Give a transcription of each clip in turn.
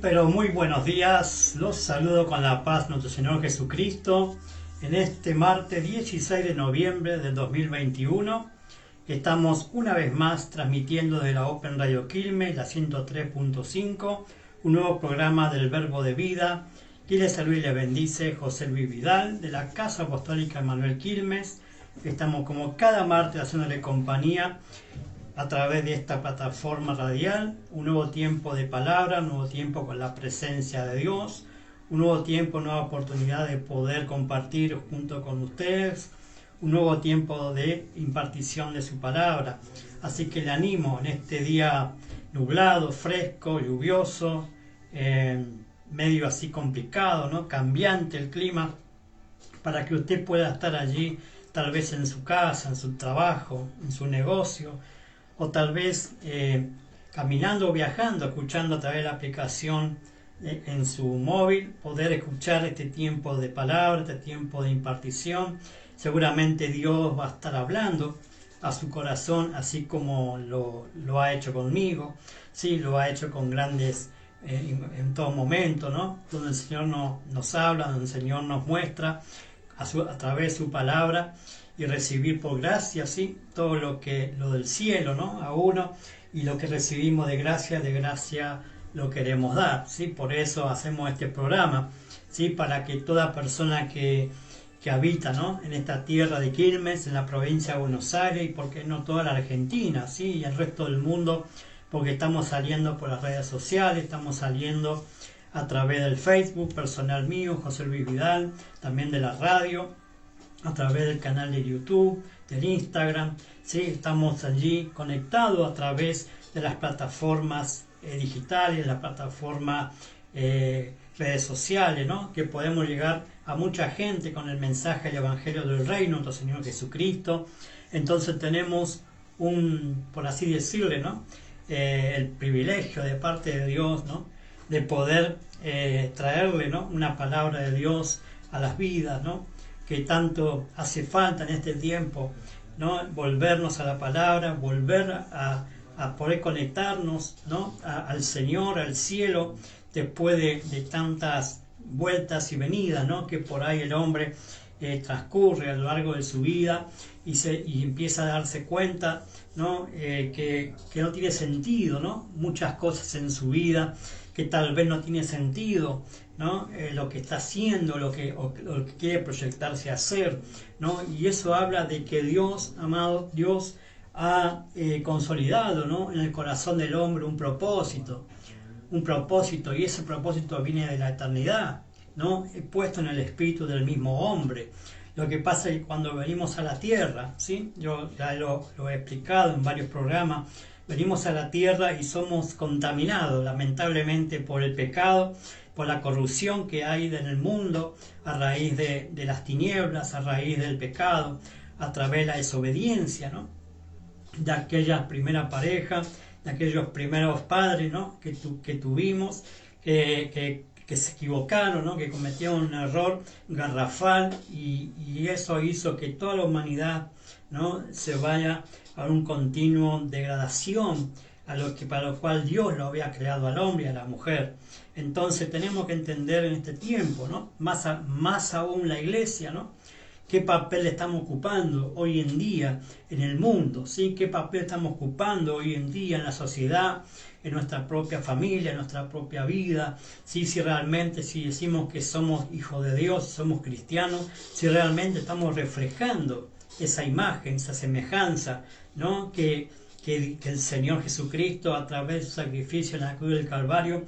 Pero muy buenos días. Los saludo con la paz de nuestro Señor Jesucristo. En este martes 16 de noviembre del 2021 estamos una vez más transmitiendo de la Open Radio Quilmes, la 103.5, un nuevo programa del Verbo de Vida. Y les saluda y les bendice José Luis Vidal de la Casa Apostólica Manuel Quilmes. Estamos como cada martes haciéndole compañía a través de esta plataforma radial, un nuevo tiempo de palabra, un nuevo tiempo con la presencia de Dios, un nuevo tiempo, nueva oportunidad de poder compartir junto con ustedes, un nuevo tiempo de impartición de su palabra. Así que le animo en este día nublado, fresco, lluvioso, medio así complicado, ¿no? Cambiante el clima, para que usted pueda estar allí, tal vez en su casa, en su trabajo, en su negocio, o tal vez caminando o viajando, escuchando a través de la aplicación en su móvil, poder escuchar este tiempo de palabra, este tiempo de impartición. Seguramente Dios va a estar hablando a su corazón, así como lo ha hecho conmigo, sí, lo ha hecho con grandes en todo momento, ¿no? Donde el Señor nos habla, donde el Señor nos muestra a través de su palabra, y recibir por gracia, ¿sí? Todo lo del cielo, ¿no? A uno, y lo que recibimos de gracia lo queremos dar, ¿sí? Por eso hacemos este programa, ¿sí? Para que toda persona que habita, ¿no? En esta tierra de Quilmes, en la provincia de Buenos Aires, y por qué no toda la Argentina, ¿sí? Y el resto del mundo, porque estamos saliendo por las redes sociales, estamos saliendo a través del Facebook personal mío, José Luis Vidal, también de la radio, a través del canal de YouTube, del Instagram, ¿sí? Estamos allí conectados a través de las plataformas digitales, las plataformas redes sociales, ¿no? Que podemos llegar a mucha gente con el mensaje del Evangelio del Reino, nuestro Señor Jesucristo. Entonces tenemos por así decirle, ¿no? El privilegio de parte de Dios, ¿no? De poder traerle, ¿no? Una palabra de Dios a las vidas, ¿no? Que tanto hace falta en este tiempo, ¿no? Volvernos a la palabra, volver a poder conectarnos, ¿no? Al Señor, al cielo, después de tantas vueltas y venidas, ¿no? Que por ahí el hombre transcurre a lo largo de su vida y empieza a darse cuenta, ¿no? Que no tiene sentido, ¿no? Muchas cosas en su vida que tal vez no tiene sentido, ¿no? Lo que está haciendo, lo que quiere proyectarse a hacer, ¿no? Y eso habla de que Dios, amado, Dios ha consolidado, ¿no? En el corazón del hombre un propósito, y ese propósito viene de la eternidad, ¿no? Puesto en el espíritu del mismo hombre. Lo que pasa es que cuando venimos a la tierra, ¿sí? Yo ya lo he explicado en varios programas, venimos a la tierra y somos contaminados lamentablemente por el pecado, por la corrupción que hay en el mundo a raíz de las tinieblas, a raíz del pecado, a través de la desobediencia, ¿no? De aquella primera pareja, de aquellos primeros padres, ¿no? que tuvimos, que se equivocaron, ¿no? Que cometieron un error garrafal, y eso hizo que toda la humanidad, ¿no? Se vaya a un continuo degradación para lo cual Dios lo había creado al hombre y a la mujer. Entonces tenemos que entender en este tiempo, ¿no? Más aún la iglesia, ¿no? ¿Qué papel estamos ocupando hoy en día en el mundo? ¿Sí? ¿Qué papel estamos ocupando hoy en día en la sociedad, en nuestra propia familia, en nuestra propia vida? ¿Sí? Si realmente, si decimos que somos hijos de Dios, somos cristianos, si realmente estamos reflejando esa imagen, esa semejanza, ¿no? Que el Señor Jesucristo, a través de su sacrificio en la cruz del Calvario,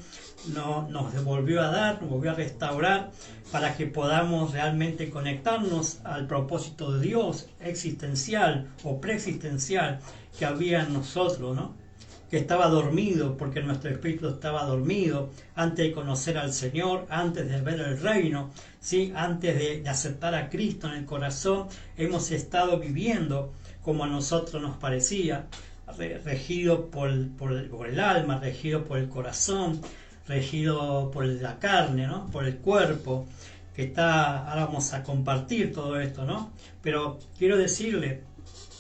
nos volvió a dar, nos volvió a restaurar, para que podamos realmente conectarnos al propósito de Dios existencial o preexistencial que había en nosotros, ¿no? Que estaba dormido, porque nuestro espíritu estaba dormido antes de conocer al Señor, antes de ver el reino, ¿sí? Antes de aceptar a Cristo en el corazón. Hemos estado viviendo como a nosotros nos parecía, regido por el alma, regido por el corazón, regido por la carne, ¿no? Por el cuerpo, ahora vamos a compartir todo esto, ¿no? Pero quiero decirle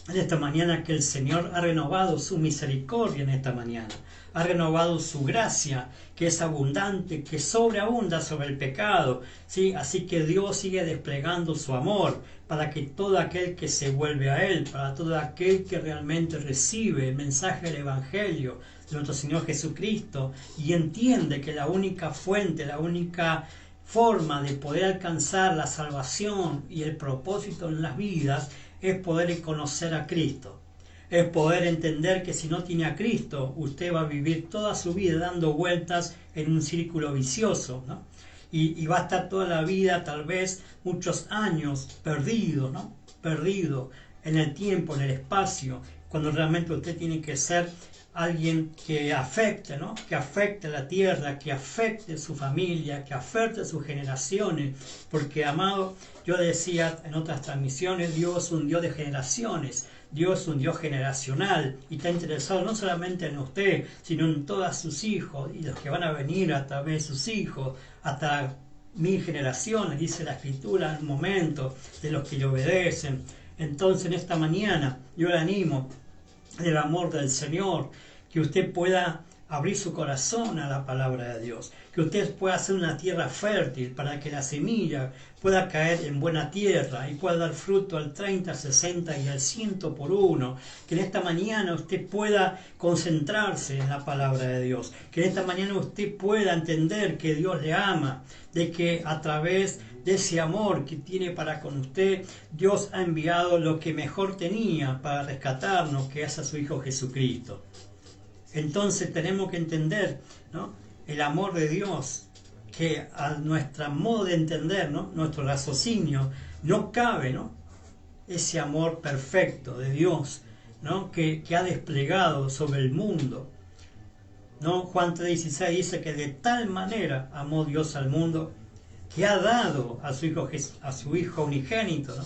en esta mañana que el Señor ha renovado su misericordia en esta mañana. ha renovado su gracia, que es abundante, que sobreabunda sobre el pecado, ¿sí? Así que Dios sigue desplegando su amor para que todo aquel que se vuelve a Él, para todo aquel que realmente recibe el mensaje del Evangelio de nuestro Señor Jesucristo y entiende que la única fuente, la única forma de poder alcanzar la salvación y el propósito en las vidas es poder conocer a Cristo. Es poder entender que si no tiene a Cristo, usted va a vivir toda su vida dando vueltas en un círculo vicioso, ¿no? Y va a estar toda la vida, tal vez muchos años, perdido, ¿no? Perdido en el tiempo, en el espacio, cuando realmente usted tiene que ser alguien que afecte, ¿no? Que afecte la tierra, que afecte su familia, que afecte sus generaciones, porque, amado, yo decía en otras transmisiones, Dios es un Dios de generaciones, Dios es un Dios generacional y está interesado no solamente en usted, sino en todos sus hijos y los que van a venir a través de sus hijos, hasta 1000 generaciones, dice la Escritura, en un momento, de los que le obedecen. Entonces, en esta mañana, yo le animo en el amor del Señor, que usted pueda abrir su corazón a la palabra de Dios, que usted pueda hacer una tierra fértil para que la semilla pueda caer en buena tierra y pueda dar fruto al 30, 60 y al 100 por uno, que en esta mañana usted pueda concentrarse en la palabra de Dios, que en esta mañana usted pueda entender que Dios le ama, de que a través de ese amor que tiene para con usted, Dios ha enviado lo que mejor tenía para rescatarnos, que es a su Hijo Jesucristo. Entonces tenemos que entender, ¿no?, el amor de Dios, que a nuestro modo de entender, ¿no?, nuestro raciocinio, no cabe, ¿no?, ese amor perfecto de Dios, ¿no?, que ha desplegado sobre el mundo, ¿no? Juan 3:16 dice que de tal manera amó Dios al mundo que ha dado a su Hijo unigénito, ¿no?,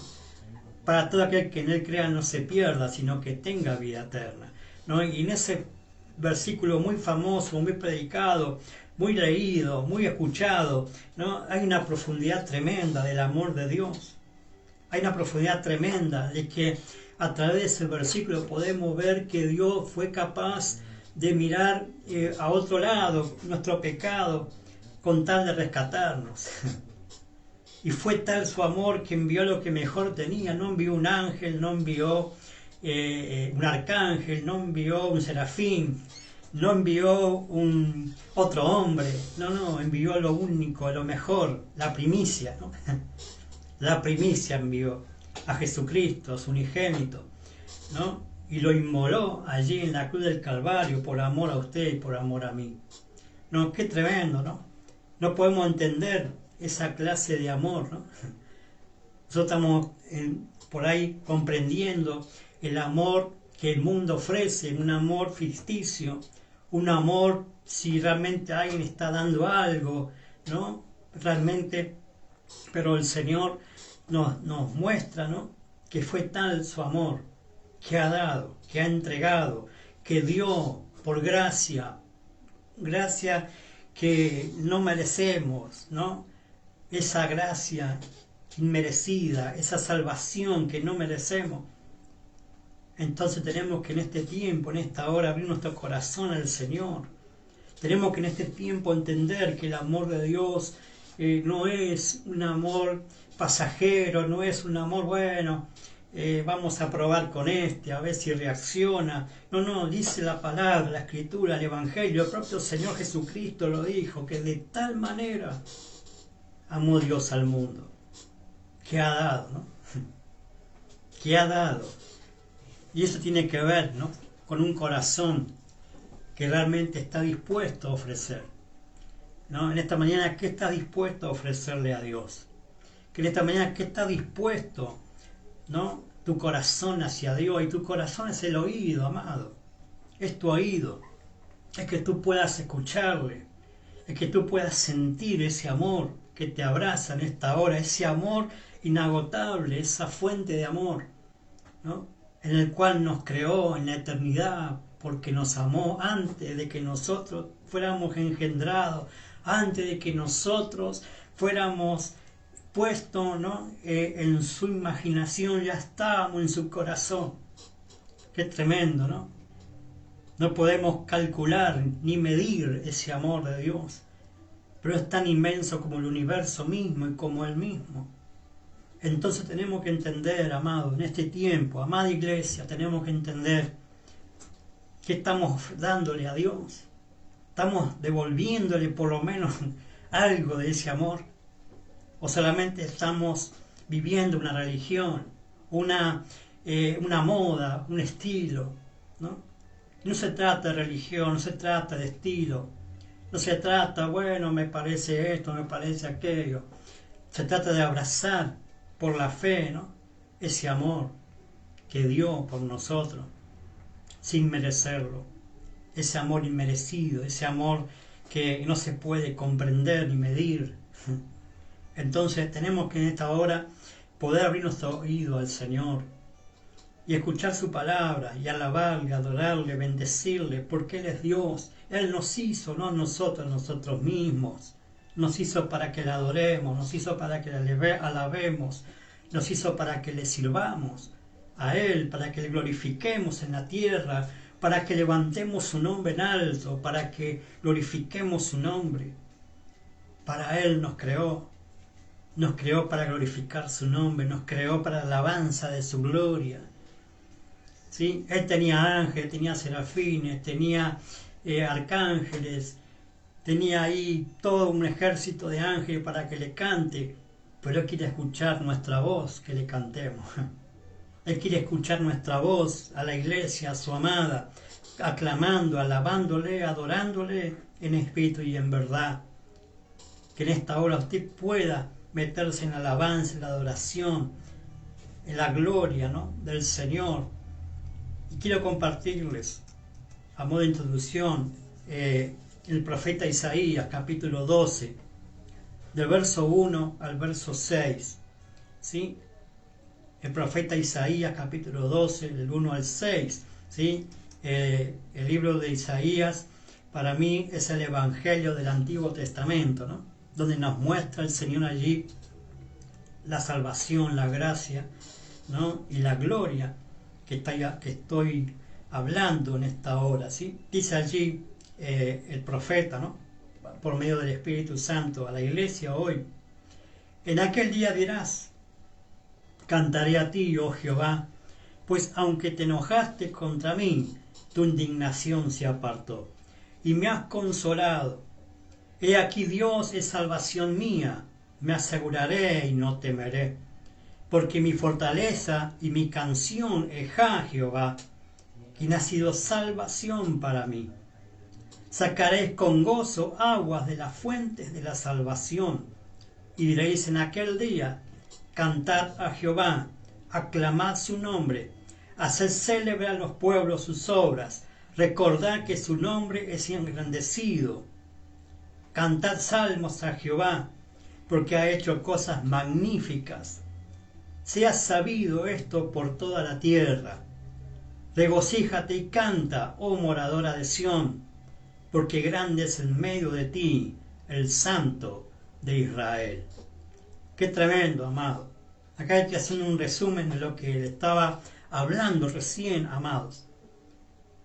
para todo aquel que en Él crea no se pierda, sino que tenga vida eterna, ¿no? Y en ese versículo muy famoso, muy predicado, muy leído, muy escuchado, ¿no?, hay una profundidad tremenda del amor de Dios. Hay una profundidad tremenda de que a través de ese versículo podemos ver que Dios fue capaz de mirar a otro lado nuestro pecado con tal de rescatarnos. Y fue tal su amor que envió lo que mejor tenía. No envió un ángel, no envió un arcángel, no envió un serafín, no envió otro hombre, no, envió lo único, lo mejor, la primicia, ¿no? La primicia envió a Jesucristo, su unigénito, ¿no? Y lo inmoló allí en la cruz del Calvario por amor a usted y por amor a mí. No, qué tremendo, ¿no? No podemos entender esa clase de amor, ¿no? Nosotros estamos por ahí comprendiendo el amor que el mundo ofrece, un amor ficticio, un amor si realmente alguien está dando algo, ¿no? Realmente, pero el Señor nos muestra, ¿no?, que fue tal su amor, que ha dado, que ha entregado, que dio por gracia que no merecemos, ¿no? Esa gracia inmerecida, esa salvación que no merecemos. Entonces tenemos que en este tiempo, en esta hora, abrir nuestro corazón al Señor. Tenemos que en este tiempo entender que el amor de Dios no es un amor pasajero, no es un amor, bueno, vamos a probar con a ver si reacciona. No, dice la palabra, la Escritura, el Evangelio, el propio Señor Jesucristo lo dijo, que de tal manera amó Dios al mundo, que ha dado, ¿no? Que ha dado. Y eso tiene que ver, ¿no?, con un corazón que realmente está dispuesto a ofrecer, ¿no? En esta mañana, ¿qué está dispuesto a ofrecerle a Dios? Que en esta mañana, ¿qué está dispuesto, ¿no?, tu corazón hacia Dios? Y tu corazón es el oído, amado. Es tu oído. Es que tú puedas escucharle. Es que tú puedas sentir ese amor que te abraza en esta hora. Ese amor inagotable, esa fuente de amor, ¿no?, en el cual nos creó en la eternidad, porque nos amó antes de que nosotros fuéramos engendrados, antes de que nosotros fuéramos puestos, ¿no?, en su imaginación, ya estábamos en su corazón. Qué tremendo, ¿no? No podemos calcular ni medir ese amor de Dios, pero es tan inmenso como el universo mismo y como Él mismo. Entonces tenemos que entender, amado, en este tiempo, amada iglesia, tenemos que entender que estamos dándole a Dios. Estamos devolviéndole por lo menos algo de ese amor. O solamente estamos viviendo una religión, una moda, un estilo, ¿no? No se trata de religión, no se trata de estilo. No se trata, bueno, me parece esto, me parece aquello. Se trata de abrazar por la fe, ¿no? Ese amor que dio por nosotros, sin merecerlo. Ese amor inmerecido, ese amor que no se puede comprender ni medir. Entonces tenemos que en esta hora poder abrir nuestro oído al Señor y escuchar su palabra y alabarle, adorarle, bendecirle, porque Él es Dios. Él nos hizo, no nosotros mismos. Nos hizo para que le adoremos, nos hizo para que le alabemos, nos hizo para que le sirvamos a Él, para que le glorifiquemos en la tierra, para que levantemos su nombre en alto, para que glorifiquemos su nombre. Para Él nos creó para glorificar su nombre, nos creó para la alabanza de su gloria. ¿Sí? Él tenía ángeles, tenía serafines, tenía arcángeles, tenía ahí todo un ejército de ángeles para que le cante, pero Él quiere escuchar nuestra voz, que le cantemos. Él quiere escuchar nuestra voz a la iglesia, a su amada, aclamando, alabándole, adorándole en espíritu y en verdad. Que en esta hora usted pueda meterse en la alabanza, en la adoración, en la gloria, ¿no?, del Señor. Y quiero compartirles, a modo de introducción, el profeta Isaías, capítulo 12, del verso 1 al verso 6. ¿Sí? El profeta Isaías, capítulo 12, del 1 al 6. ¿Sí? El libro de Isaías, para mí, es el evangelio del Antiguo Testamento, ¿no?, donde nos muestra el Señor allí la salvación, la gracia, ¿no?, y la gloria que estoy hablando en esta hora, ¿sí? Dice allí el profeta, ¿no?, por medio del Espíritu Santo a la iglesia hoy: en aquel día dirás, cantaré a ti, oh Jehová, pues aunque te enojaste contra mí, tu indignación se apartó, y me has consolado. He aquí Dios es salvación mía, me aseguraré y no temeré, porque mi fortaleza y mi canción es Jehová, quien ha sido salvación para mí. Sacaréis con gozo aguas de las fuentes de la salvación, y diréis en aquel día: cantad a Jehová, aclamad su nombre, haced célebre a los pueblos sus obras, recordad que su nombre es engrandecido. Cantad salmos a Jehová, porque ha hecho cosas magníficas. Sea sabido esto por toda la tierra. Regocíjate y canta, oh moradora de Sión, porque grande es en medio de ti el Santo de Israel. Qué tremendo, amado. Acá estoy haciendo un resumen de lo que le estaba hablando recién, amados,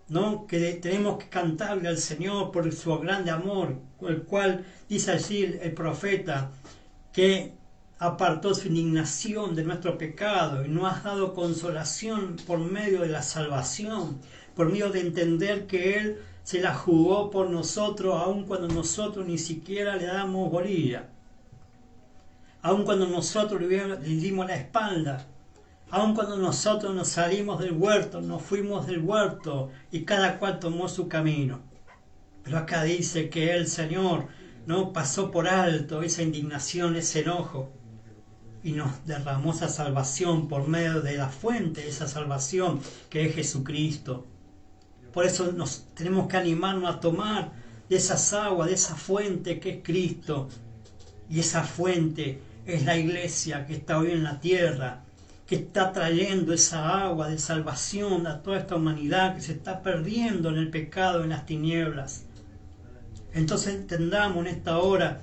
¿no? Que tenemos que cantarle al Señor por su grande amor, el cual dice allí el profeta que apartó su indignación de nuestro pecado y nos ha dado consolación por medio de la salvación, por medio de entender que Él se la jugó por nosotros, aun cuando nosotros ni siquiera le damos bolilla, aun cuando nosotros le dimos la espalda, aun cuando nosotros nos salimos del huerto, nos fuimos del huerto y cada cual tomó su camino. Pero acá dice que el Señor no pasó por alto esa indignación, ese enojo, y nos derramó esa salvación por medio de la fuente de esa salvación que es Jesucristo. Por eso nos tenemos que animarnos a tomar de esas aguas, de esa fuente que es Cristo. Y esa fuente es la iglesia que está hoy en la tierra, que está trayendo esa agua de salvación a toda esta humanidad que se está perdiendo en el pecado, en las tinieblas. Entonces entendamos en esta hora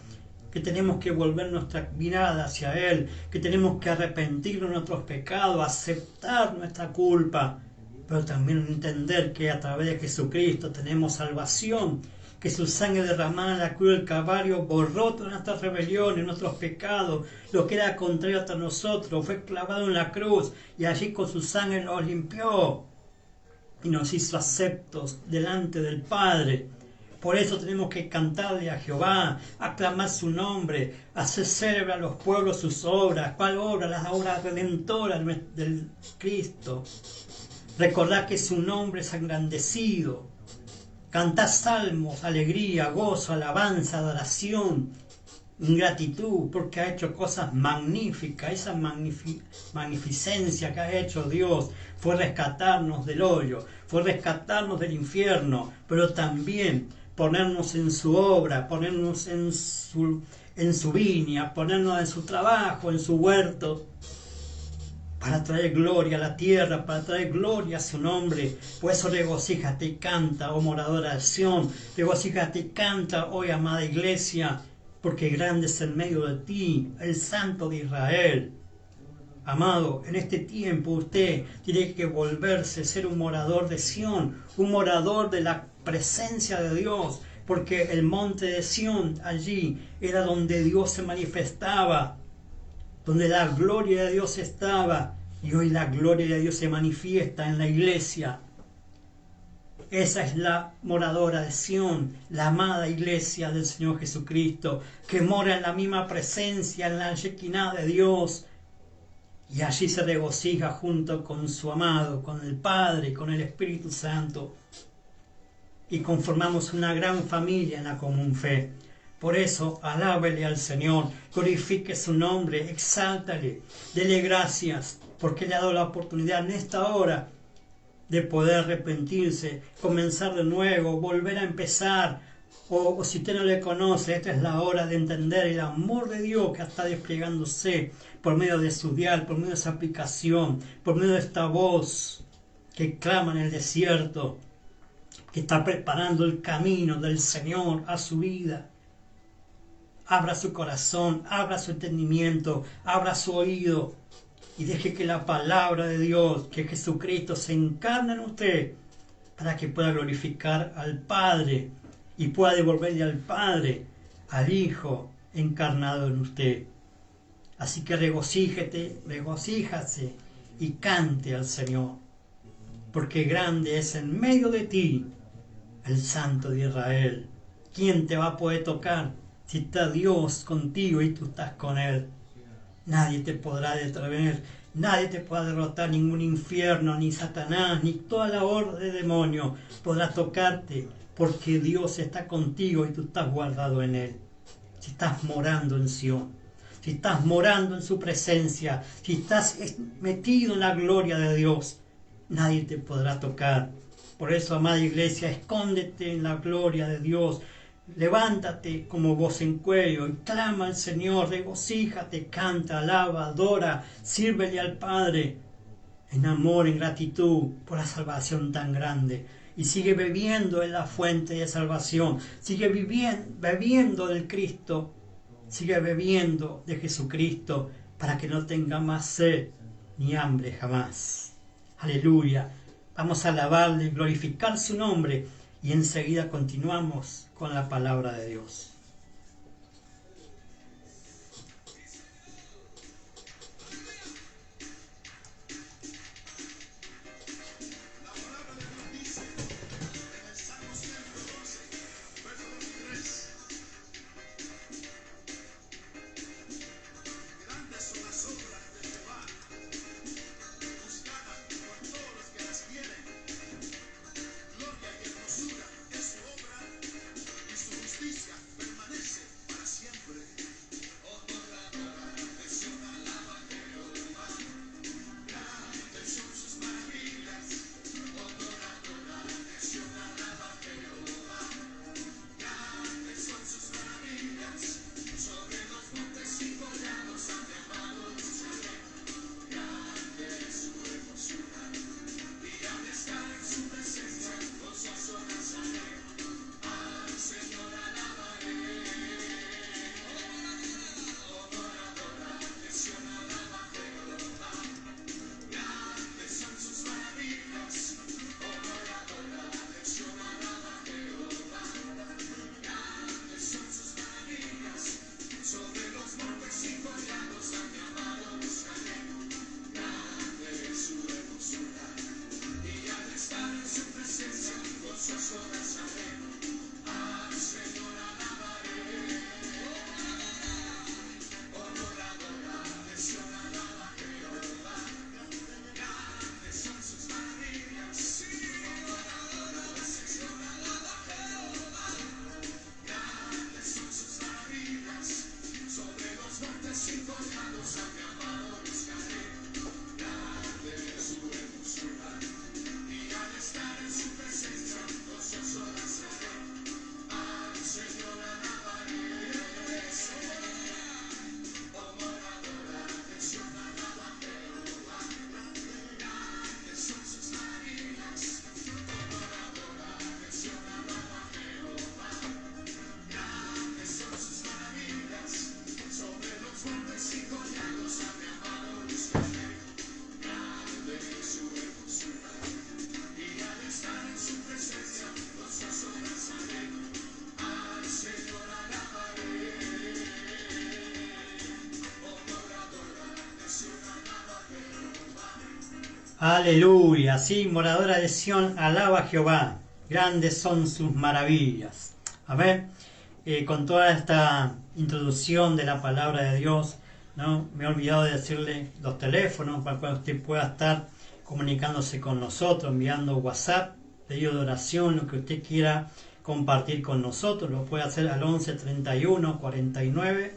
que tenemos que volver nuestra mirada hacia Él, que tenemos que arrepentirnos de nuestros pecados, aceptar nuestra culpa pero también entender que a través de Jesucristo tenemos salvación, que su sangre derramada en la cruz del Calvario borró todas nuestras rebeliones, nuestros pecados, lo que era contrario a nosotros, fue clavado en la cruz y allí con su sangre nos limpió y nos hizo aceptos delante del Padre. Por eso tenemos que cantarle a Jehová, aclamar su nombre, hacer célebre a los pueblos sus obras. ¿Cuál obra? Las obras redentoras del Cristo. Recordar que su nombre es engrandecido. Cantar salmos, alegría, gozo, alabanza, adoración, gratitud, porque ha hecho cosas magníficas. Esa magnificencia que ha hecho Dios fue rescatarnos del hoyo, fue rescatarnos del infierno, pero también ponernos en su obra, ponernos en su viña, ponernos en su trabajo, en su huerto, para traer gloria a la tierra, para traer gloria a su nombre. Por eso regocíjate y canta, oh moradora de Sión, regocíjate y canta, oh amada iglesia, porque grande es en medio de ti el Santo de Israel. Amado, en este tiempo usted tiene que volverse, ser un morador de Sión, un morador de la presencia de Dios, porque el monte de Sión allí era donde Dios se manifestaba, donde la gloria de Dios estaba, y hoy la gloria de Dios se manifiesta en la iglesia. Esa es la moradora de Sión, la amada iglesia del Señor Jesucristo, que mora en la misma presencia, en la Shekinah de Dios, y allí se regocija junto con su amado, con el Padre, con el Espíritu Santo, y conformamos una gran familia en la común fe. Por eso, alábele al Señor, glorifique su nombre, exáltale, dele gracias, porque le ha dado la oportunidad en esta hora de poder arrepentirse, comenzar de nuevo, volver a empezar. O si usted no le conoce, esta es la hora de entender el amor de Dios que está desplegándose por medio de su dial, por medio de esa aplicación, por medio de esta voz que clama en el desierto, que está preparando el camino del Señor a su vida. Abra su corazón, abra su entendimiento, abra su oído y deje que la palabra de Dios, que Jesucristo se encarne en usted para que pueda glorificar al Padre y pueda devolverle al Padre, al Hijo encarnado en usted. Así que regocíjase y cante al Señor, porque grande es en medio de ti el Santo de Israel. ¿Quién te va a poder tocar si está Dios contigo y tú estás con Él? Nadie te podrá detener, nadie te podrá derrotar, ningún infierno, ni Satanás, ni toda la horda de demonios podrá tocarte, porque Dios está contigo y tú estás guardado en Él. Si estás morando en Sión, si estás morando en su presencia, si estás metido en la gloria de Dios, nadie te podrá tocar. Por eso, amada iglesia, escóndete en la gloria de Dios. Levántate como voz en cuello y clama al Señor, regocíjate, canta, alaba, adora, sírvele al Padre en amor, en gratitud por la salvación tan grande. Y sigue bebiendo en la fuente de salvación, sigue bebiendo del Cristo, sigue bebiendo de Jesucristo para que no tenga más sed ni hambre jamás. Aleluya. Vamos a alabarle, glorificar su nombre y enseguida continuamos con la palabra de Dios. Gloria y hermosura es su obra y su justicia Aleluya, sí, moradora de Sión, alaba a Jehová, grandes son sus maravillas. A ver, con toda esta introducción de la palabra de Dios, ¿no? Me he olvidado de decirle los teléfonos para que usted pueda estar comunicándose con nosotros, enviando WhatsApp, pedido de oración, lo que usted quiera compartir con nosotros, lo puede hacer al 11 31 49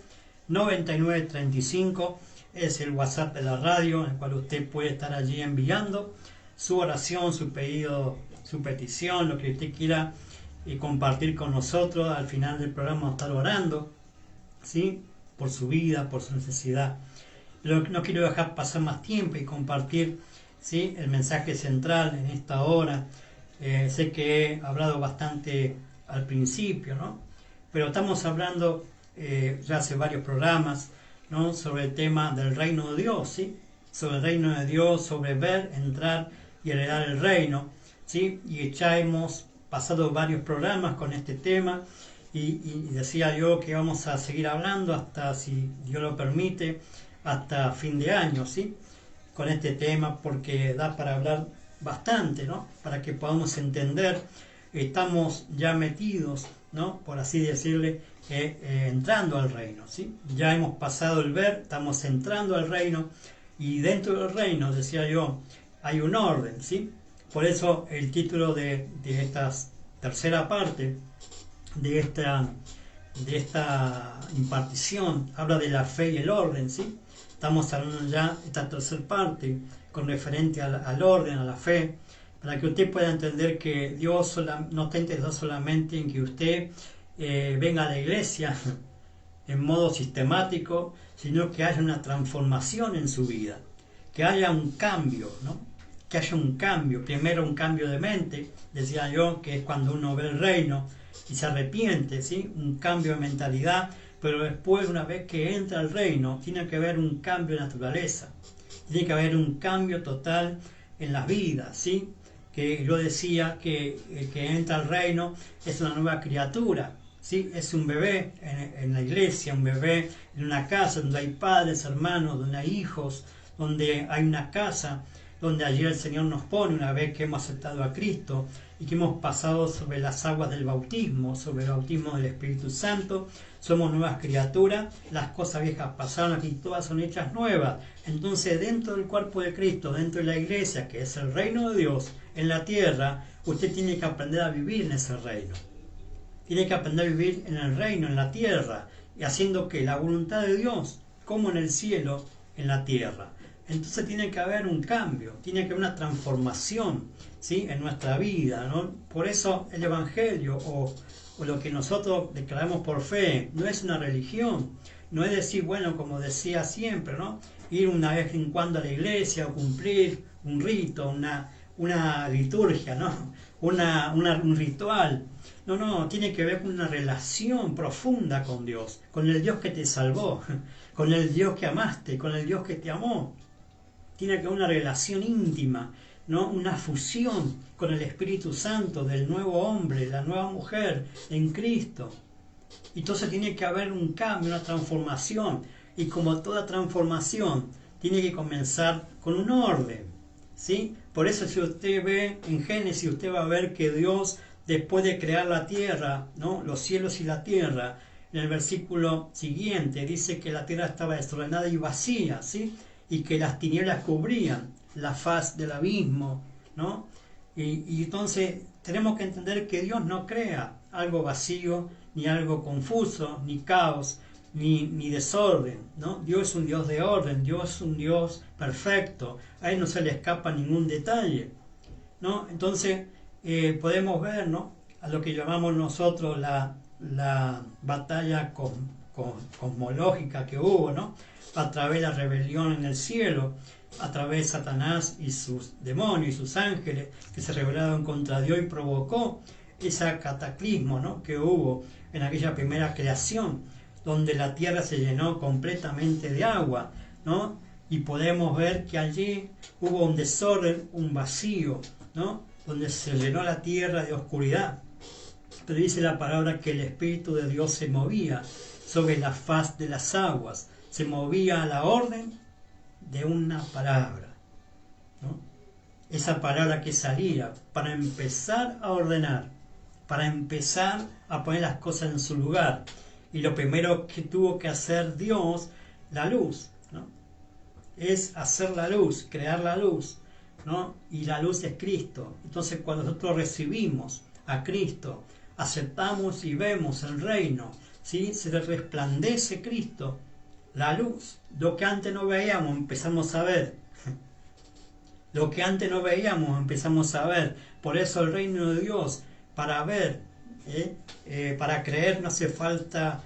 99 35. Es el WhatsApp de la radio, en el cual usted puede estar allí enviando su oración, su pedido, su petición, lo que usted quiera compartir con nosotros. Al final del programa vamos a estar orando, ¿sí? Por su vida, por su necesidad. Pero no quiero dejar pasar más tiempo y compartir, ¿sí?, el mensaje central en esta hora. Sé que he hablado bastante al principio, ¿no? Pero estamos hablando ya hace varios programas, ¿no?, sobre el tema del reino de Dios, ¿sí? Sobre el reino de Dios, sobre ver, entrar y heredar el reino, ¿sí? Y ya hemos pasado varios programas con este tema y decía yo que vamos a seguir hablando hasta, si Dios lo permite, hasta fin de año, ¿sí?, con este tema, porque da para hablar bastante, ¿no?, para que podamos entender. Estamos ya metidos, ¿no?, por así decirle, entrando al reino, ¿sí? Ya hemos pasado el ver, estamos entrando al reino, y dentro del reino, decía yo, hay un orden, ¿sí? Por eso el título de esta tercera parte de esta impartición habla de la fe y el orden, ¿sí? Estamos hablando ya de esta tercera parte con referente al orden, a la fe, para que usted pueda entender que Dios no está interesado solamente en que usted venga a la iglesia en modo sistemático, sino que haya una transformación en su vida, que haya un cambio, ¿no? Que haya un cambio, primero un cambio de mente, decía yo, que es cuando uno ve el reino y se arrepiente, ¿sí? Un cambio de mentalidad, pero después, una vez que entra al reino, tiene que haber un cambio de naturaleza, tiene que haber un cambio total en las vidas, ¿sí? Que yo decía que el que entra al reino es una nueva criatura, ¿sí? Es un bebé en la iglesia, un bebé en una casa donde hay padres, hermanos, donde hay hijos, donde hay una casa, donde allí el Señor nos pone una vez que hemos aceptado a Cristo y que hemos pasado sobre las aguas del bautismo, sobre el bautismo del Espíritu Santo. Somos nuevas criaturas, las cosas viejas pasaron, aquí todas son hechas nuevas. Entonces, dentro del cuerpo de Cristo, dentro de la iglesia, que es el reino de Dios en la tierra, usted tiene que aprender a vivir en ese reino. Tiene que aprender a vivir en el reino, en la tierra, y haciendo que la voluntad de Dios, como en el cielo, en la tierra. Entonces tiene que haber un cambio, tiene que haber una transformación, ¿sí?, en nuestra vida, ¿no? Por eso el Evangelio o lo que nosotros declaramos por fe no es una religión, no es decir, bueno, como decía siempre, ¿no?, ir una vez en cuando a la iglesia o cumplir un rito, una liturgia, ¿no?, un ritual. No, tiene que ver con una relación profunda con Dios, con el Dios que te salvó, con el Dios que amaste, con el Dios que te amó. Tiene que haber una relación íntima, ¿no?, una fusión con el Espíritu Santo del nuevo hombre, la nueva mujer en Cristo. Entonces tiene que haber un cambio, una transformación, y como toda transformación tiene que comenzar con un orden, ¿sí? Por eso, si usted ve en Génesis, usted va a ver que Dios, después de crear la tierra, ¿no?, los cielos y la tierra, en el versículo siguiente dice que la tierra estaba desordenada y vacía, ¿sí?, y que las tinieblas cubrían la faz del abismo, ¿no? Y entonces tenemos que entender que Dios no crea algo vacío, ni algo confuso, ni caos, ni desorden, ¿no? Dios es un Dios de orden, Dios es un Dios perfecto, a Él no se le escapa ningún detalle, ¿no? Entonces podemos ver, ¿no?, a lo que llamamos nosotros la batalla cosmológica que hubo, ¿no?, a través de la rebelión en el cielo, a través de Satanás y sus demonios y sus ángeles que se rebelaron contra Dios y provocó ese cataclismo, ¿no?, que hubo en aquella primera creación, donde la tierra se llenó completamente de agua, ¿no? Y podemos ver que allí hubo un desorden, un vacío, ¿no?, donde se llenó la tierra de oscuridad. Pero dice la palabra que el Espíritu de Dios se movía sobre la faz de las aguas, se movía a la orden de una palabra, ¿no? esa palabra que salía, para empezar a ordenar, para empezar a poner las cosas en su lugar. Y lo primero que tuvo que hacer Dios, la luz, ¿no? Es hacer la luz, crear la luz, ¿no? Y la luz es Cristo. Entonces cuando nosotros recibimos a Cristo, aceptamos y vemos el reino, ¿sí? Se resplandece Cristo, la luz. Lo que antes no veíamos, empezamos a ver. Lo que antes no veíamos, empezamos a ver. Por eso el reino de Dios, para ver, para creer no hace falta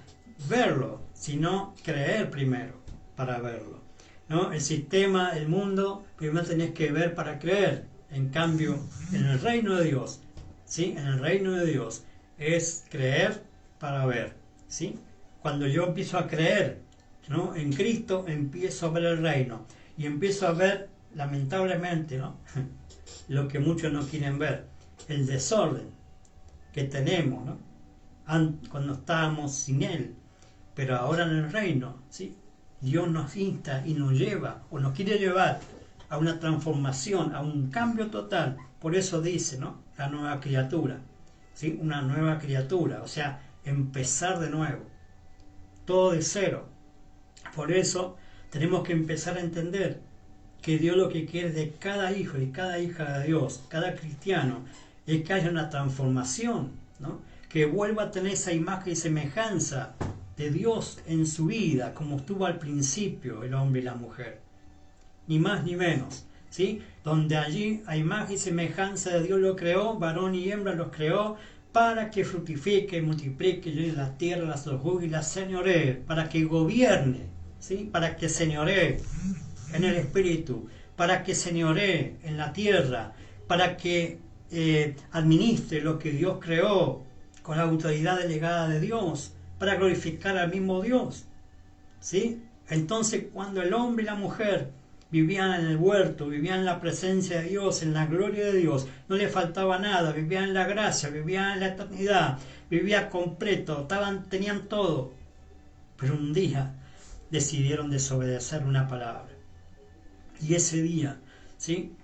verlo, sino creer primero para verlo, ¿no? El sistema, el mundo, primero tenés que ver para creer. En cambio, en el reino de Dios, ¿sí? En el reino de Dios es creer para ver, ¿sí? Cuando yo empiezo a creer, ¿no? En Cristo, empiezo a ver el reino y empiezo a ver, lamentablemente, ¿no? Lo que muchos no quieren ver, el desorden que tenemos, ¿no? Cuando estábamos sin Él, pero ahora en el reino, ¿sí? Dios nos insta y nos lleva, o nos quiere llevar a una transformación, a un cambio total. Por eso dice, ¿no? La nueva criatura, ¿sí? Una nueva criatura, o sea, empezar de nuevo, todo de cero. Por eso tenemos que empezar a entender que Dios lo que quiere de cada hijo y cada hija de Dios, cada cristiano, es que haya una transformación, ¿no? Que vuelva a tener esa imagen y semejanza de Dios en su vida, como estuvo al principio el hombre y la mujer. Ni más ni menos, ¿sí? Donde allí a imagen y semejanza de Dios lo creó, varón y hembra los creó, para que fructifique, multiplique, llene la tierra, la sojuzgue y la señoree, para que gobierne, ¿sí? Para que señoree en el espíritu, para que señoree en la tierra, para que administre lo que Dios creó con la autoridad delegada de Dios, para glorificar al mismo Dios, ¿sí? Entonces, cuando el hombre y la mujer vivían en el huerto, vivían en la presencia de Dios, en la gloria de Dios, no le faltaba nada, vivían en la gracia, vivían en la eternidad, vivían completo, tenían todo, pero un día decidieron desobedecer una palabra. Y ese día, ¿sí?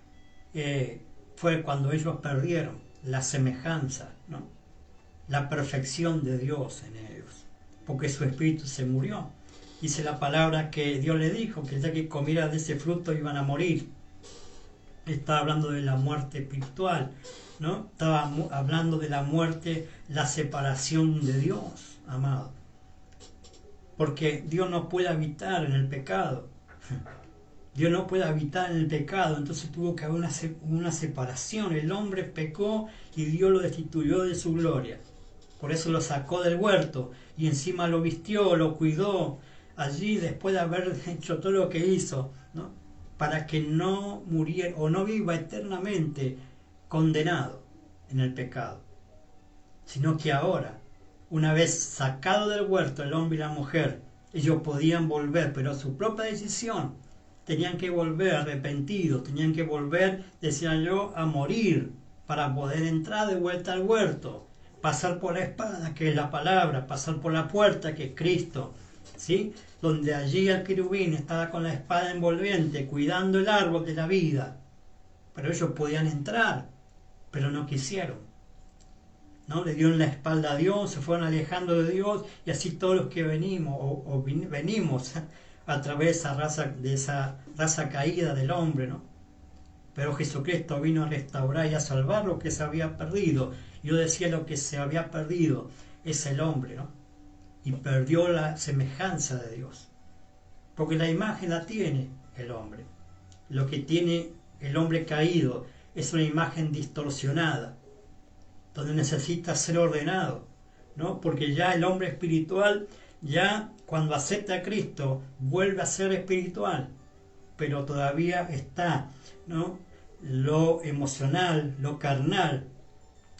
Fue cuando ellos perdieron la semejanza, ¿no? La perfección de Dios en ellos, porque su espíritu se murió. Dice la palabra que Dios le dijo que el día que comiera de ese fruto iban a morir. Estaba hablando de la muerte espiritual, ¿no? Estaba hablando de la muerte, la separación de Dios, amado. Porque Dios no puede habitar en el pecado. Dios no puede habitar en el pecado, entonces tuvo que haber una separación. El hombre pecó y Dios lo destituyó de su gloria. Por eso lo sacó del huerto y encima lo vistió, lo cuidó allí después de haber hecho todo lo que hizo, ¿no? Para que no muriera o no viva eternamente condenado en el pecado, sino que ahora, una vez sacado del huerto el hombre y la mujer, ellos podían volver, pero a su propia decisión. Tenían que volver arrepentidos, tenían que volver, decía yo, a morir para poder entrar de vuelta al huerto, pasar por la espada, que es la palabra, pasar por la puerta, que es Cristo, ¿sí? Donde allí el querubín estaba con la espada envolvente, cuidando el árbol de la vida. Pero ellos podían entrar, pero no quisieron, ¿no? Le dieron la espalda a Dios, se fueron alejando de Dios, y así todos los que venimos, venimos a través de esa raza caída del hombre, ¿no? Pero Jesucristo vino a restaurar y a salvar lo que se había perdido. Yo decía, lo que se había perdido es el hombre, ¿no? Y perdió la semejanza de Dios. Porque la imagen la tiene el hombre. Lo que tiene el hombre caído es una imagen distorsionada, donde necesita ser ordenado, ¿no? Porque ya el hombre espiritual, ya cuando acepta a Cristo, vuelve a ser espiritual, pero todavía está, ¿no? Lo emocional, lo carnal,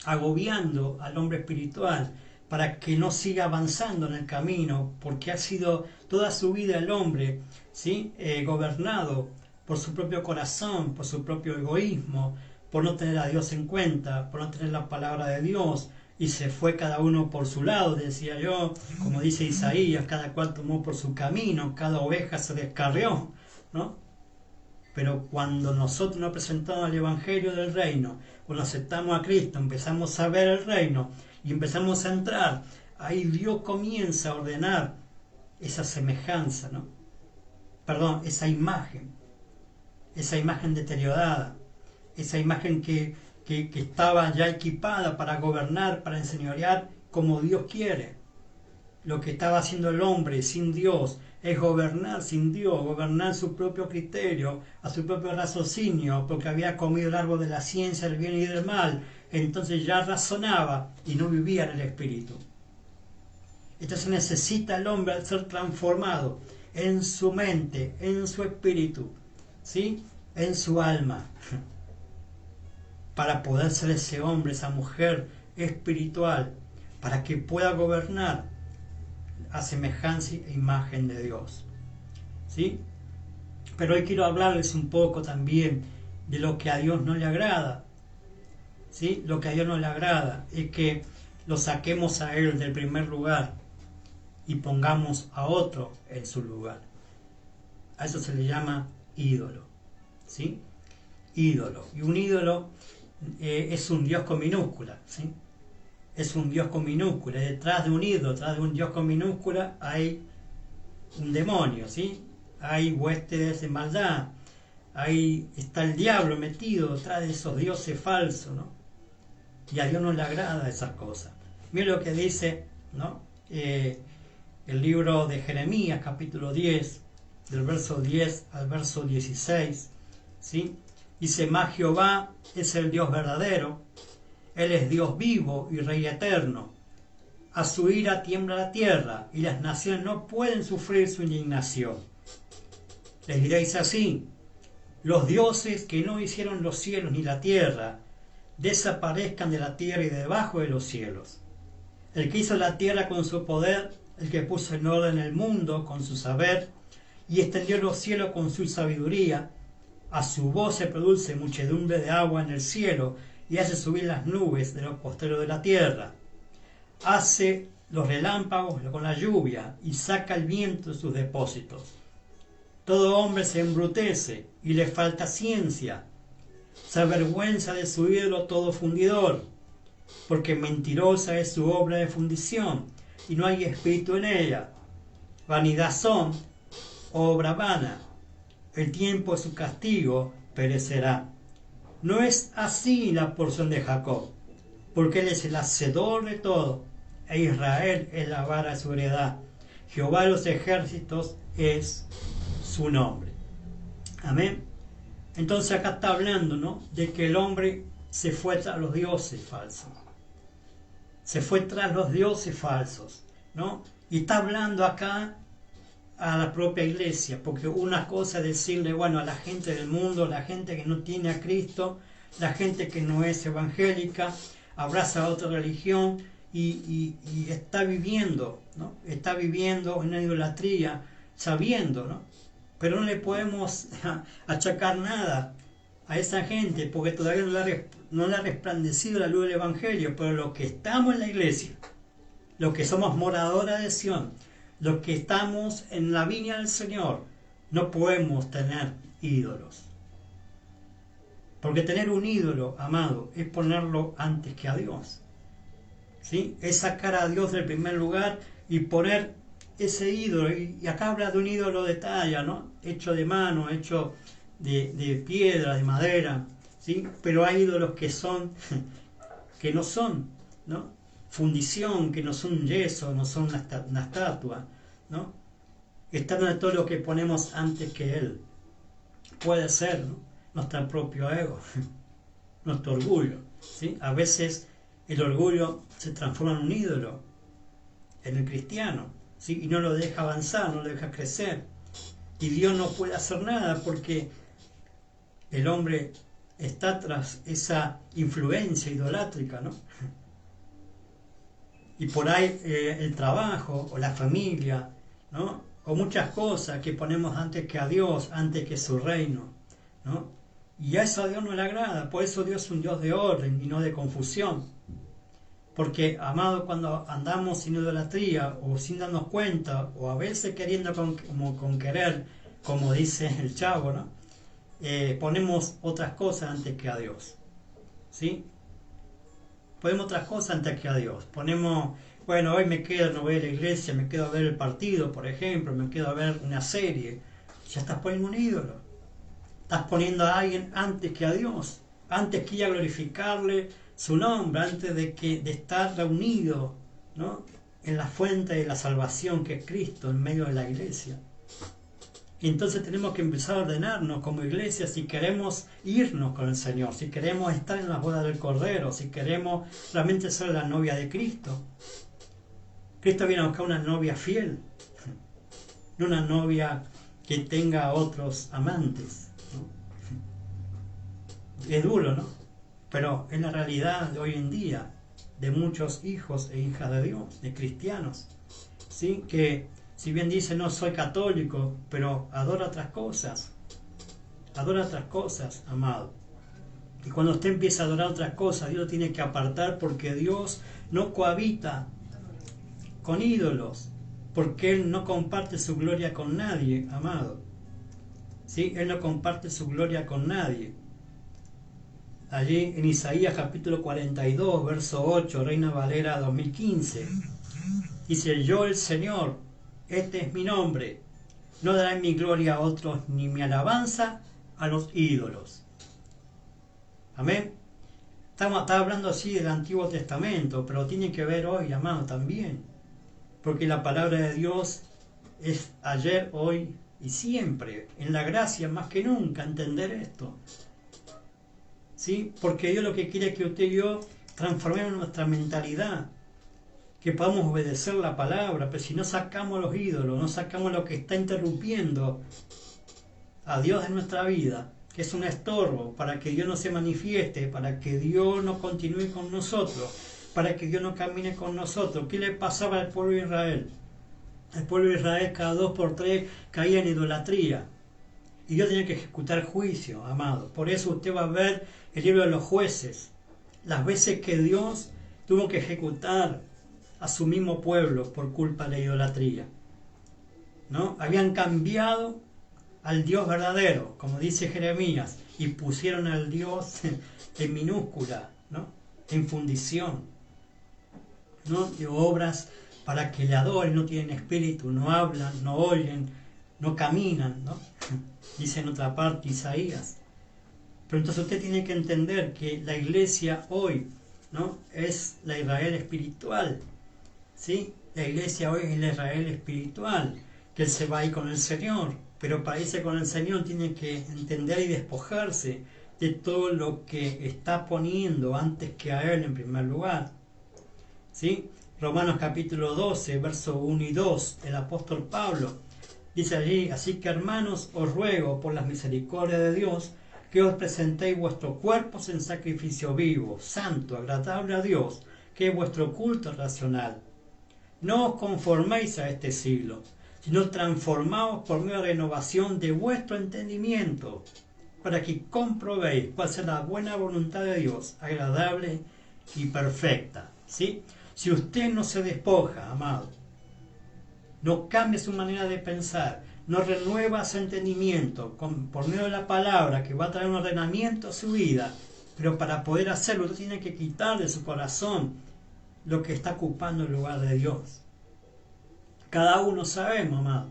agobiando al hombre espiritual para que no siga avanzando en el camino, porque ha sido toda su vida el hombre, ¿sí? Gobernado por su propio corazón, por su propio egoísmo, por no tener a Dios en cuenta, por no tener la palabra de Dios, y se fue cada uno por su lado, decía yo, como dice Isaías, cada cual tomó por su camino, cada oveja se descarrió, ¿no? Pero cuando nosotros nos presentamos al Evangelio del Reino, cuando aceptamos a Cristo, empezamos a ver el Reino y empezamos a entrar, ahí Dios comienza a ordenar esa semejanza, ¿no? Perdón, esa imagen deteriorada, esa imagen que estaba ya equipada para gobernar, para enseñorear como Dios quiere. Lo que estaba haciendo el hombre sin Dios es gobernar sin Dios, gobernar su propio criterio, a su propio raciocinio, porque había comido el árbol de la ciencia del bien y del mal. Entonces ya razonaba y no vivía en el Espíritu. Entonces necesita el hombre ser transformado en su mente, en su espíritu, ¿sí? En su alma, para poder ser ese hombre, esa mujer espiritual, para que pueda gobernar a semejanza e imagen de Dios, ¿sí? Pero hoy quiero hablarles un poco también de lo que a Dios no le agrada, ¿sí? Lo que a Dios no le agrada es que lo saquemos a Él del primer lugar y pongamos a otro en su lugar. A eso se le llama ídolo, ¿sí? Ídolo. Y un ídolo es un Dios con minúscula, ¿sí? Es un Dios con minúscula. Detrás de un ídolo, detrás de un Dios con minúscula, hay un demonio, ¿sí? Hay huestes de maldad. Ahí está el diablo metido detrás de esos dioses falsos, ¿no? Y a Dios no le agrada esas cosas. Mira lo que dice, ¿no? El libro de Jeremías, capítulo 10, del verso 10 al verso 16, ¿sí? Dice: Mas Jehová es el Dios verdadero, Él es Dios vivo y Rey eterno. A su ira tiembla la tierra, y las naciones no pueden sufrir su indignación. Les diréis así: los dioses que no hicieron los cielos ni la tierra, desaparezcan de la tierra y debajo de los cielos. El que hizo la tierra con su poder, el que puso en orden el mundo con su saber, y extendió los cielos con su sabiduría, a su voz se produce muchedumbre de agua en el cielo, y hace subir las nubes de los posteros de la tierra. Hace los relámpagos con la lluvia, y saca el viento de sus depósitos. Todo hombre se embrutece, y le falta ciencia. Se avergüenza de su ídolo todo fundidor, porque mentirosa es su obra de fundición, y no hay espíritu en ella. Vanidad son, obra vana. El tiempo de su castigo perecerá. No es así la porción de Jacob, porque él es el hacedor de todo, e Israel es la vara de su heredad. Jehová de los ejércitos es su nombre. Amén. Entonces acá está hablando, ¿no?, de que el hombre se fue tras los dioses falsos. Se fue tras los dioses falsos, ¿no? Y está hablando acá a la propia iglesia, porque una cosa es decirle, bueno, a la gente del mundo, la gente que no tiene a Cristo, la gente que no es evangélica, abraza otra religión y está viviendo, ¿no? Está viviendo en una idolatría, sabiendo, ¿no? Pero no le podemos achacar nada a esa gente, porque todavía no le ha resplandecido la luz del Evangelio. Pero los que estamos en la iglesia, los que somos moradores de Sión, los que estamos en la viña del Señor, no podemos tener ídolos. Porque tener un ídolo, amado, es ponerlo antes que a Dios, ¿sí? Es sacar a Dios del primer lugar y poner ese ídolo. Y acá habla de un ídolo de talla, ¿no?, hecho de mano, hecho de piedra, de madera, ¿sí? Pero hay ídolos que que no son, ¿no?, fundición, que no son un yeso, no son una estatua, ¿no? Están en todo lo que ponemos antes que Él. Puede ser, ¿no?, nuestro propio ego, nuestro orgullo, ¿sí? A veces el orgullo se transforma en un ídolo en el cristiano, ¿sí? Y no lo deja avanzar, no lo deja crecer. Y Dios no puede hacer nada porque el hombre está tras esa influencia idolátrica, ¿no? Y por ahí el trabajo o la familia, ¿no?, o muchas cosas que ponemos antes que a Dios, antes que su reino, ¿no? Y a eso a Dios no le agrada. Por eso Dios es un Dios de orden y no de confusión. Porque, amado, cuando andamos sin idolatría o sin darnos cuenta, o a veces queriendo con querer, como dice el Chavo, ¿no?, ponemos otras cosas antes que a Dios. ¿Sí? Ponemos otras cosas antes que a Dios. Ponemos, bueno, hoy me quedo, no voy a la iglesia, me quedo a ver el partido, por ejemplo, me quedo a ver una serie. Ya estás poniendo un ídolo. Estás poniendo a alguien antes que a Dios, antes que ir a glorificarle su nombre, antes de estar reunido, ¿no?, en la fuente de la salvación que es Cristo en medio de la iglesia. Y entonces tenemos que empezar a ordenarnos como iglesia si queremos irnos con el Señor, si queremos estar en la boda del Cordero, si queremos realmente ser la novia de Cristo. Cristo viene a buscar una novia fiel, no una novia que tenga otros amantes, ¿no? Es duro, ¿no? Pero es la realidad de hoy en día de muchos hijos e hijas de Dios, de cristianos, ¿sí? Que si bien dice no soy católico, pero adora otras cosas, amado. Y cuando usted empieza a adorar otras cosas, Dios lo tiene que apartar, porque Dios no cohabita con ídolos, porque Él no comparte su gloria con nadie, amado. ¿Sí? Él no comparte su gloria con nadie. Allí en Isaías capítulo 42, verso 8, Reina Valera 2015, dice: yo el Señor, este es mi nombre, no daré mi gloria a otros, ni mi alabanza a los ídolos. Amén. Está hablando así del Antiguo Testamento, pero tiene que ver hoy, amado, también, porque la palabra de Dios es ayer, hoy y siempre. En la gracia más que nunca entender esto, ¿sí? Porque Dios lo que quiere es que usted y yo transformemos nuestra mentalidad, que podamos obedecer la palabra. Pero si no sacamos los ídolos, no sacamos lo que está interrumpiendo a Dios en nuestra vida, que es un estorbo para que Dios no se manifieste, para que Dios no continúe con nosotros, para que Dios no camine con nosotros. ¿Qué le pasaba al pueblo de Israel? El pueblo de Israel cada 2 por 3 caía en idolatría, y Dios tenía que ejecutar juicio, amado. Por eso usted va a ver el libro de los Jueces, las veces que Dios tuvo que ejecutar a su mismo pueblo por culpa de la idolatría, ¿no? Habían cambiado al Dios verdadero, como dice Jeremías, y pusieron al Dios en minúscula, ¿no?, en fundición, ¿no?, de obras para que le adoren. No tienen espíritu, no hablan, no oyen, no caminan, ¿no? Dice en otra parte Isaías. Pero entonces usted tiene que entender que la iglesia hoy, ¿no?, es la Israel espiritual, ¿sí? La iglesia hoy es la Israel espiritual, que él se va a ir con el Señor, pero para irse con el Señor tiene que entender y despojarse de todo lo que está poniendo antes que a Él en primer lugar, ¿sí? Romanos capítulo 12, versos 1 y 2, el apóstol Pablo dice allí: así que, hermanos, os ruego por las misericordias de Dios que os presentéis vuestros cuerpos en sacrificio vivo, santo, agradable a Dios, que es vuestro culto racional. No os conforméis a este siglo, sino transformaos por medio de renovación de vuestro entendimiento, para que comprobéis cuál sea la buena voluntad de Dios, agradable y perfecta, ¿sí? Si usted no se despoja, amado, no cambia su manera de pensar, no renueva su entendimiento por medio de la palabra, que va a traer un ordenamiento a su vida, pero para poder hacerlo usted tiene que quitar de su corazón lo que está ocupando el lugar de Dios. Cada uno sabemos, amado.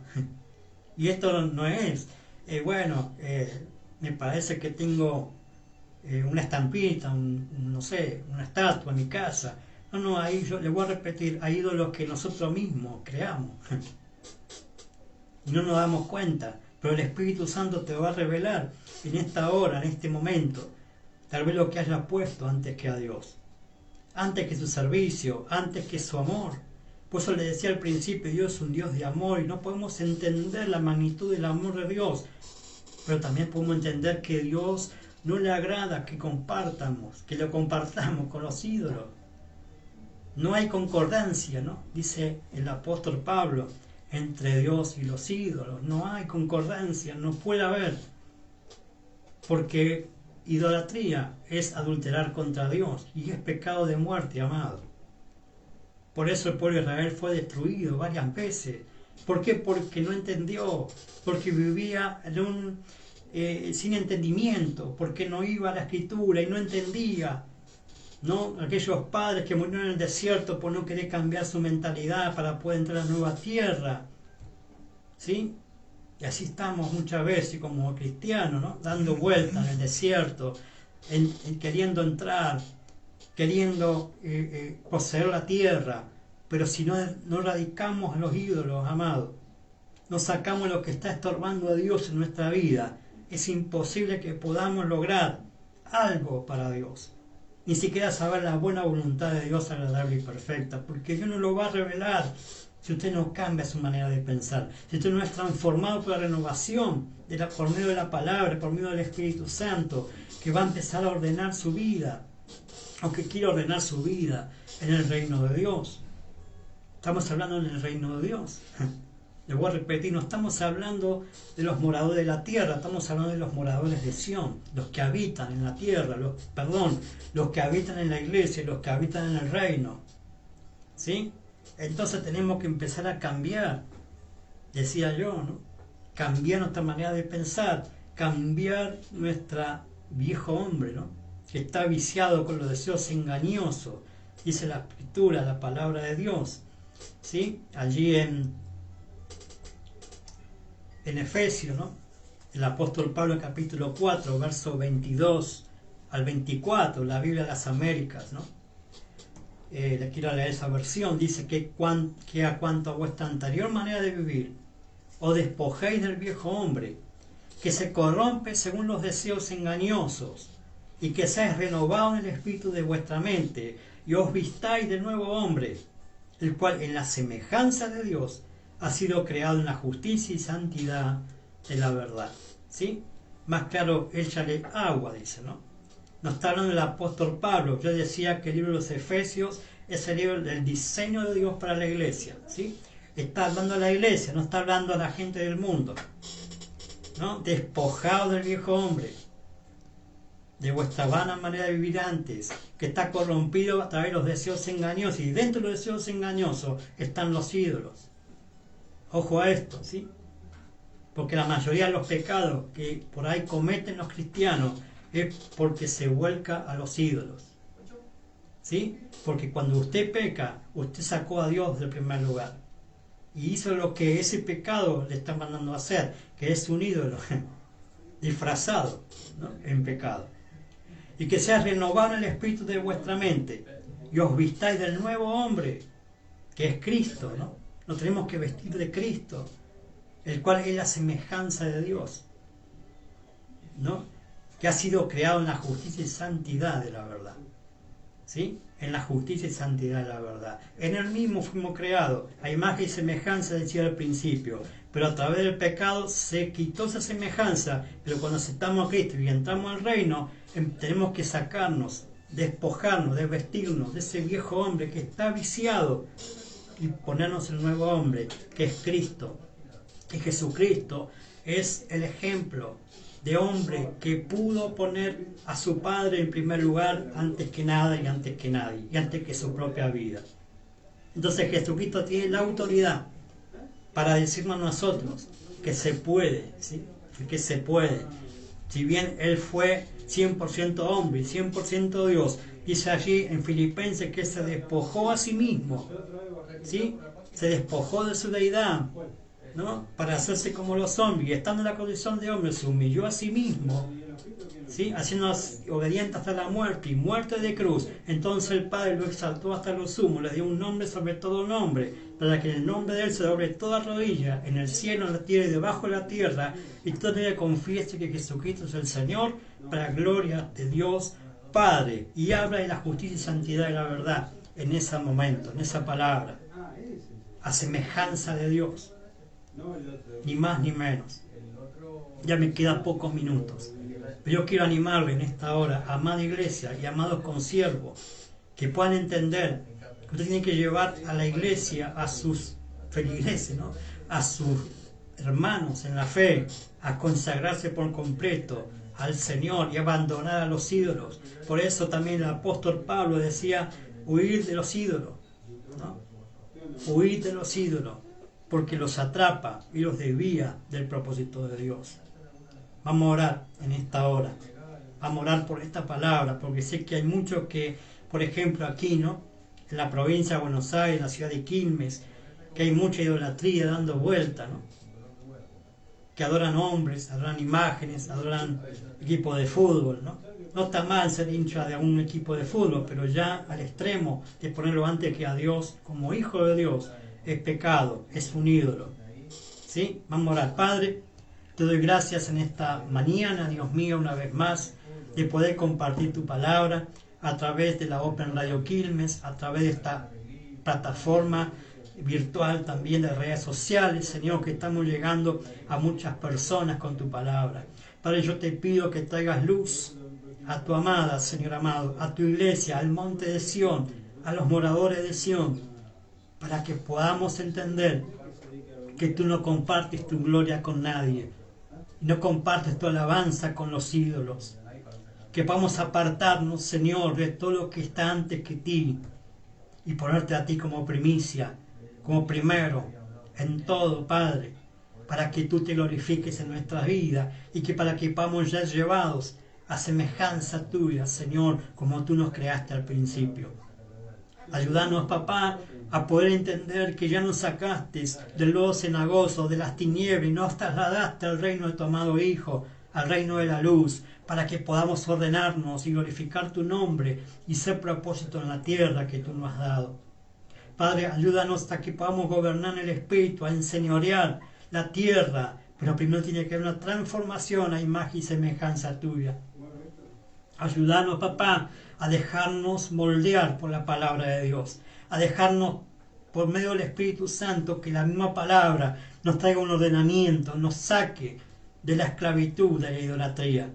Y esto no es, me parece que tengo una estampita, no sé, una estatua en mi casa. No, ahí yo le voy a repetir, hay ídolos que nosotros mismos creamos. Y no nos damos cuenta, pero el Espíritu Santo te va a revelar en esta hora, en este momento, tal vez lo que hayas puesto antes que a Dios, antes que su servicio, antes que su amor. Por eso le decía al principio, Dios es un Dios de amor, y no podemos entender la magnitud del amor de Dios, pero también podemos entender que Dios no le agrada que lo compartamos con los ídolos. No hay concordancia, ¿no?, dice el apóstol Pablo, entre Dios y los ídolos. No hay concordancia, no puede haber, porque idolatría es adulterar contra Dios y es pecado de muerte, amado. Por eso el pueblo de Israel fue destruido varias veces. ¿Por qué? Porque no entendió, porque vivía sin entendimiento, porque no iba a la escritura y no entendía, ¿no? Aquellos padres que murieron en el desierto por no querer cambiar su mentalidad para poder entrar a la nueva tierra, ¿sí? Y así estamos muchas veces como cristianos, ¿no? Dando vueltas en el desierto, queriendo entrar, queriendo poseer la tierra, pero si no erradicamos a los ídolos, amados, no sacamos lo que está estorbando a Dios en nuestra vida, es imposible que podamos lograr algo para Dios. Ni siquiera saber la buena voluntad de Dios agradable y perfecta, porque Dios no lo va a revelar si usted no cambia su manera de pensar, si usted no es transformado por la renovación por medio de la palabra, por medio del Espíritu Santo, que va a empezar a ordenar su vida, o que quiere ordenar su vida en el reino de Dios. Estamos hablando en el reino de Dios. Le voy a repetir, no estamos hablando de los moradores de la tierra, estamos hablando de los moradores de Sión, los que habitan en la tierra, los que habitan en la iglesia, los que habitan en el reino. ¿Sí? Entonces tenemos que empezar a cambiar, decía yo, ¿no? Cambiar nuestra manera de pensar, cambiar nuestro viejo hombre, ¿no? Que está viciado con los deseos engañosos, dice la Escritura, la palabra de Dios. ¿Sí? Allí en Efesios, ¿no? El apóstol Pablo en capítulo 4, verso 22 al 24, la Biblia de las Américas, ¿no? Le quiero leer esa versión. Dice que a cuanto a vuestra anterior manera de vivir, os despojéis del viejo hombre, que se corrompe según los deseos engañosos, y que seáis renovados en el espíritu de vuestra mente, y os vistáis del nuevo hombre, el cual en la semejanza de Dios ha sido creado en la justicia y santidad de la verdad. ¿Sí? Más claro, échale agua, dice, ¿no? Nos está hablando el apóstol Pablo. Yo decía que el libro de los Efesios es el libro del diseño de Dios para la iglesia, ¿sí? Está hablando a la iglesia, no está hablando a la gente del mundo, ¿no? Despojado del viejo hombre, de vuestra vana manera de vivir antes, que está corrompido a través de los deseos engañosos, y dentro de los deseos engañosos están los ídolos. Ojo a esto, ¿sí? Porque la mayoría de los pecados que por ahí cometen los cristianos es porque se vuelca a los ídolos, ¿sí? Porque cuando usted peca, usted sacó a Dios del primer lugar y hizo lo que ese pecado le está mandando a hacer, que es un ídolo disfrazado, ¿no? En pecado. Y que sea renovado el espíritu de vuestra mente y os vistáis del nuevo hombre, que es Cristo, ¿no? Nos tenemos que vestir de Cristo, el cual es la semejanza de Dios, ¿no? Que ha sido creado en la justicia y santidad de la verdad, ¿sí? En la justicia y santidad de la verdad. En él mismo fuimos creados, a imagen y semejanza, decía al principio, pero a través del pecado se quitó esa semejanza, pero cuando aceptamos a Cristo y entramos al reino, tenemos que sacarnos, despojarnos, desvestirnos de ese viejo hombre que está viciado y ponernos el nuevo hombre, que es Cristo. Y Jesucristo es el ejemplo de hombre que pudo poner a su Padre en primer lugar antes que nada y antes que nadie y antes que su propia vida. Entonces Jesucristo tiene la autoridad para decirnos a nosotros que se puede, ¿sí? Que se puede. Si bien Él fue 100% hombre y 100% Dios, dice allí en Filipenses que se despojó a sí mismo, ¿sí? Se despojó de su deidad, ¿no? Para hacerse como los hombres, y estando en la condición de hombre se humilló a sí mismo, ¿sí? Haciéndonos obedientes hasta la muerte y muerte de cruz. Entonces el Padre lo exaltó hasta lo sumo, le dio un nombre sobre todo nombre, para que en el nombre de Él se doble toda rodilla, en el cielo, en la tierra y debajo de la tierra, y todo el confiese que Jesucristo es el Señor, para gloria de Dios Padre. Y habla de la justicia y santidad de la verdad en ese momento, en esa palabra, a semejanza de Dios, ni más ni menos. Ya me quedan pocos minutos, pero yo quiero animarle en esta hora, amada iglesia y amados consiervos, que puedan entender que usted tiene que llevar a la iglesia, a sus feligreses, ¿no? A sus hermanos en la fe, a consagrarse por completo al Señor y abandonar a los ídolos. Por eso también el apóstol Pablo decía: huir de los ídolos, ¿no? Huir de los ídolos, porque los atrapa y los desvía del propósito de Dios. Vamos a orar en esta hora. Vamos a orar por esta palabra, porque sé que hay muchos que, por ejemplo, aquí, ¿no? En la provincia de Buenos Aires, en la ciudad de Quilmes, que hay mucha idolatría dando vuelta, ¿no? Que adoran hombres, adoran imágenes, adoran equipos de fútbol, ¿no? No está mal ser hincha de algún equipo de fútbol, pero ya al extremo de ponerlo antes que a Dios, como hijo de Dios, es pecado, es un ídolo. ¿Sí? Vamos a orar. Padre, te doy gracias en esta mañana, Dios mío, una vez más, de poder compartir tu palabra a través de la Open Radio Quilmes, a través de esta plataforma virtual también de redes sociales, Señor, que estamos llegando a muchas personas con tu palabra. Padre, yo te pido que traigas luz a tu amada, Señor amado, a tu iglesia, al monte de Sión, a los moradores de Sión, para que podamos entender que tú no compartes tu gloria con nadie, no compartes tu alabanza con los ídolos, que podamos apartarnos, Señor, de todo lo que está antes que ti y ponerte a ti como primicia, como primero en todo, Padre, para que tú te glorifiques en nuestras vidas y que para que podamos ser llevados a semejanza tuya, Señor, como tú nos creaste al principio. Ayúdanos, papá, a poder entender que ya nos sacaste del lodo cenagoso, de las tinieblas y nos trasladaste al reino de tu amado Hijo, al reino de la luz, para que podamos ordenarnos y glorificar tu nombre y ser propósito en la tierra que tú nos has dado. Padre, ayúdanos a que podamos gobernar en el Espíritu, a enseñorear la tierra, pero primero tiene que haber una transformación a imagen y semejanza tuya. Ayúdanos, papá, a dejarnos moldear por la palabra de Dios, a dejarnos por medio del Espíritu Santo, que la misma palabra nos traiga un ordenamiento, nos saque de la esclavitud, de la idolatría,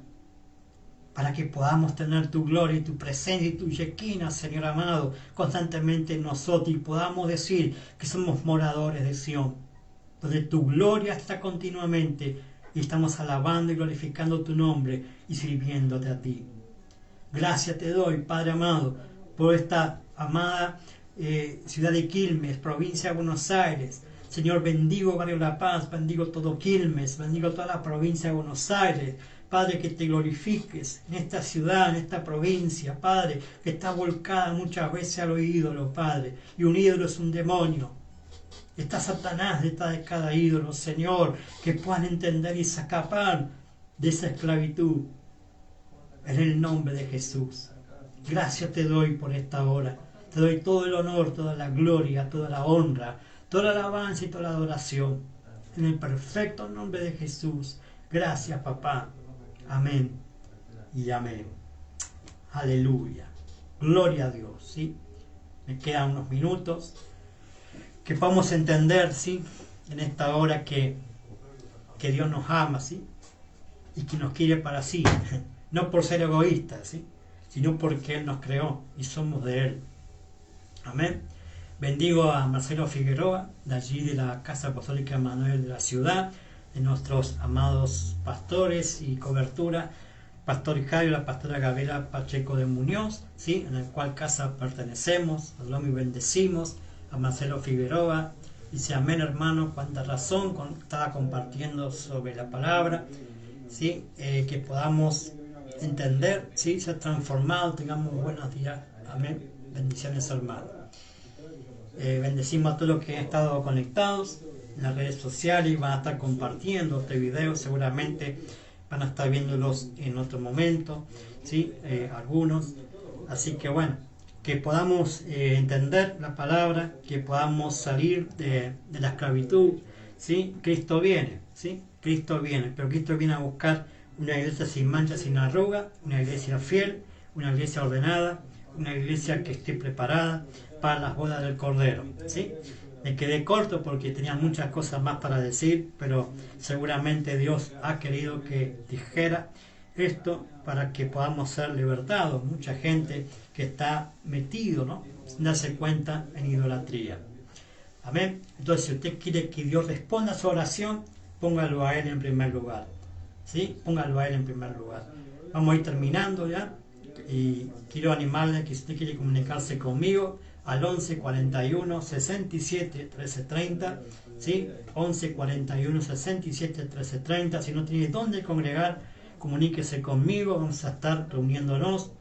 para que podamos tener tu gloria y tu presencia y tu Shekinah, Señor amado, constantemente en nosotros y podamos decir que somos moradores de Sión, donde tu gloria está continuamente y estamos alabando y glorificando tu nombre y sirviéndote a ti. Gracias te doy, Padre amado, por esta amada ciudad de Quilmes, provincia de Buenos Aires. Señor, bendigo Barrio La Paz, bendigo todo Quilmes, bendigo toda la provincia de Buenos Aires. Padre, que te glorifiques en esta ciudad, en esta provincia, Padre, que está volcada muchas veces a los ídolos, Padre. Y un ídolo es un demonio. Está Satanás detrás de cada ídolo, Señor, que puedan entender y escapar de esa esclavitud. En el nombre de Jesús. Gracias te doy por esta hora. Te doy todo el honor, toda la gloria, toda la honra, toda la alabanza y toda la adoración. En el perfecto nombre de Jesús. Gracias, papá. Amén y amén. Aleluya. Gloria a Dios, ¿sí? Me quedan unos minutos. Que podamos entender, ¿sí? En esta hora que Dios nos ama, ¿sí? Y que nos quiere para sí. No por ser egoístas, ¿sí? Sino porque Él nos creó y somos de Él. Amén. Bendigo a Marcelo Figueroa, de allí de la Casa Apostólica Manuel de la ciudad, de nuestros amados pastores y cobertura, Pastor Jairo y la pastora Gabriela Pacheco de Muñoz, ¿sí? En el cual casa pertenecemos, hablamos y bendecimos a Marcelo Figueroa. Dice amén, hermano, cuánta razón, estaba compartiendo sobre la palabra, ¿sí? Que podamos entender, ¿sí? Ser transformado, tengamos buenos días, amén, bendiciones hermanos. Bendecimos a todos los que han estado conectados en las redes sociales y van a estar compartiendo este video, seguramente van a estar viéndolos en otro momento, ¿sí? Algunos, así que bueno, que podamos entender la palabra, que podamos salir de la esclavitud, ¿sí? Cristo viene, ¿sí? Cristo viene, pero Cristo viene a buscar una iglesia sin mancha, sin arruga, una iglesia fiel, una iglesia ordenada, una iglesia que esté preparada para las bodas del Cordero, ¿sí? Me quedé corto porque tenía muchas cosas más para decir, pero seguramente Dios ha querido que dijera esto para que podamos ser libertados. Mucha gente que está metido, ¿no? Sin darse cuenta en idolatría. Amén. Entonces, si usted quiere que Dios responda a su oración, póngalo a Él en primer lugar. ¿Sí? Póngalo a Él en primer lugar. Vamos a ir terminando ya. Y quiero animarle que si usted quiere comunicarse conmigo al 11 41 67 13 30 ¿sí? 11 41 67 13 30. Si no tiene dónde congregar, comuníquese conmigo. Vamos a estar reuniéndonos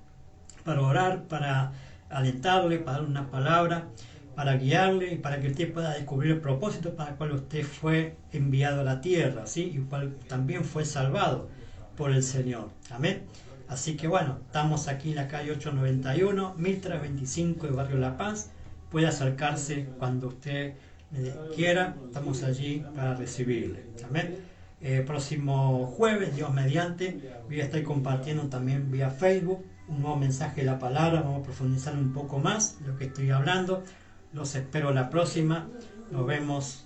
para orar, para alentarle, para dar una palabra, para guiarle y para que usted pueda descubrir el propósito para el cual usted fue enviado a la tierra, ¿sí? Y cual también fue salvado por el Señor. Amén. Así que bueno, estamos aquí en la calle 891, 1325 de Barrio La Paz. Puede acercarse cuando usted quiera, estamos allí para recibirle. Amén. Próximo jueves, Dios mediante, voy a estar compartiendo también vía Facebook un nuevo mensaje de la palabra. Vamos a profundizar un poco más lo que estoy hablando. Los espero la próxima. Nos vemos,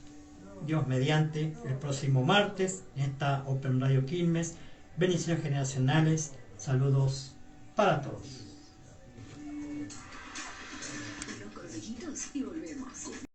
Dios mediante, el próximo martes en esta Open Radio Quilmes. Bendiciones generacionales. Saludos para todos.